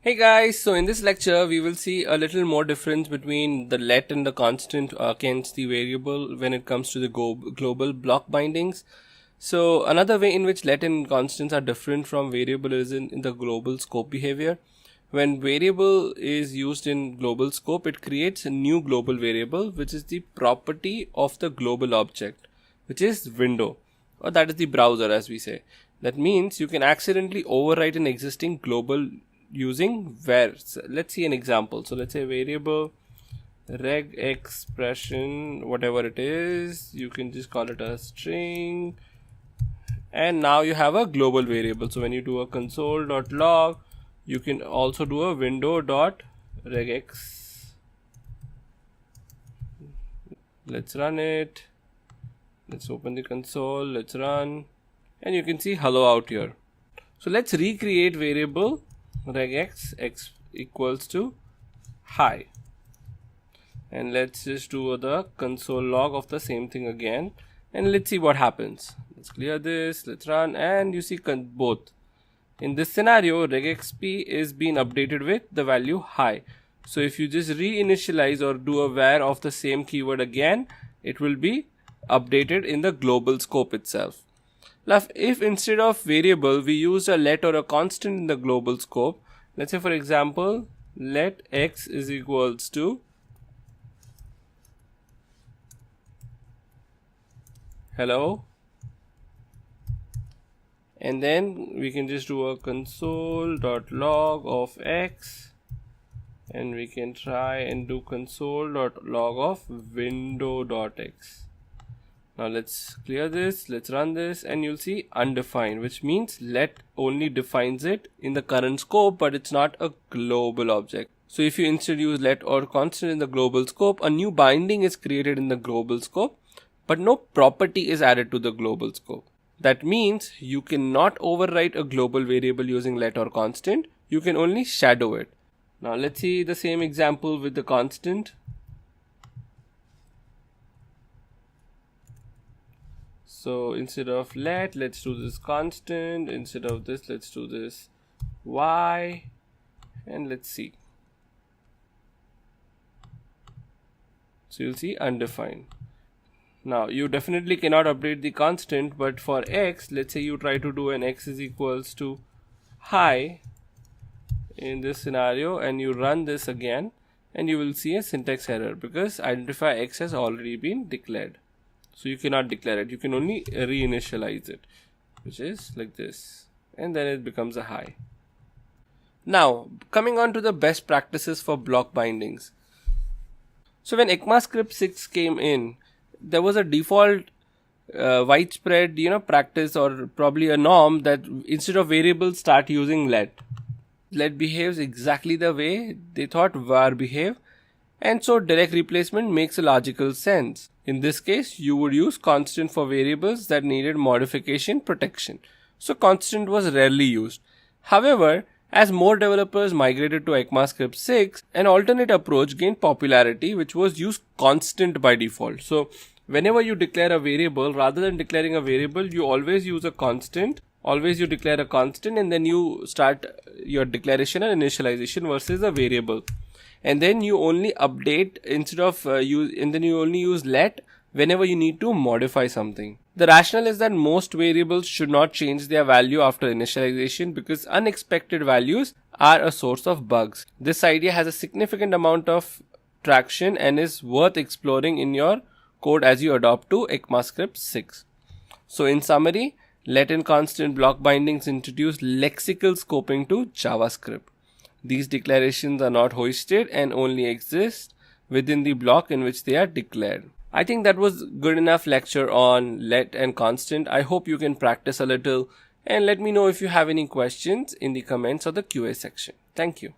Hey guys, so in this lecture we will see a little more difference between the let and the constant against the variable when it comes to the global block bindings. So another way in which let and constants are different from variable is in the global scope behavior. When variable is used in global scope, it creates a new global variable which is the property of the global object, which is window, or that is the browser as we say. That means you can accidentally overwrite an existing global using var. So let's see an example. So let's say variable reg expression, whatever it is, you can just call it a string, and now you have a global variable. So when you do a console.log, you can also do a window.regex. Let's run it. Let's open the console, let's run, and you can see hello out here. So let's recreate variable regex x equals to hi, and let's just do the console log of the same thing again, and let's see what happens. Let's clear this, let's run, and you see both. In this scenario, regexp is being updated with the value hi. So if you just reinitialize or do a var of the same keyword again, it will be updated in the global scope itself. Now, if instead of variable we use a let or a constant in the global scope, let's say for example let x is equals to hello, and then we can just do a console.log of x, and we can try and do console.log of window.x. Now let's clear this, let's run this, and you'll see undefined, which means let only defines it in the current scope, but it's not a global object. So if you instead use let or constant in the global scope, a new binding is created in the global scope, but no property is added to the global scope. That means you cannot overwrite a global variable using let or constant, you can only shadow it. Now let's see the same example with the constant. So instead of let, let's do this constant. Instead of this, let's do this y, and let's see. So you'll see undefined. Now you definitely cannot update the constant, but for x, let's say you try to do an x is equals to hi in this scenario, and you run this again, and you will see a syntax error because identify x has already been declared. So you cannot declare it, you can only reinitialize it, which is like this, and then it becomes a hi. Now coming on to the best practices for block bindings. So when ECMAScript 6 came in, there was a default widespread practice, or probably a norm, that instead of variables start using let. Let behaves exactly the way they thought var behave, and so direct replacement makes a logical sense. In this case, you would use constant for variables that needed modification protection. So constant was rarely used. However, as more developers migrated to ECMAScript 6, an alternate approach gained popularity, which was use constant by default. So whenever you declare a variable, rather than declaring a variable, you always use a constant. Always you declare a constant, and then you start your declaration and initialization versus a variable. And then you only update instead of and then you only use let whenever you need to modify something. The rationale is that most variables should not change their value after initialization because unexpected values are a source of bugs. This idea has a significant amount of traction and is worth exploring in your code as you adopt to ECMAScript 6. So in summary, let and constant block bindings introduce lexical scoping to JavaScript. These declarations are not hoisted and only exist within the block in which they are declared. I think that was good enough lecture on let and constant. I hope you can practice a little, and let me know if you have any questions in the comments or the QA section. Thank you.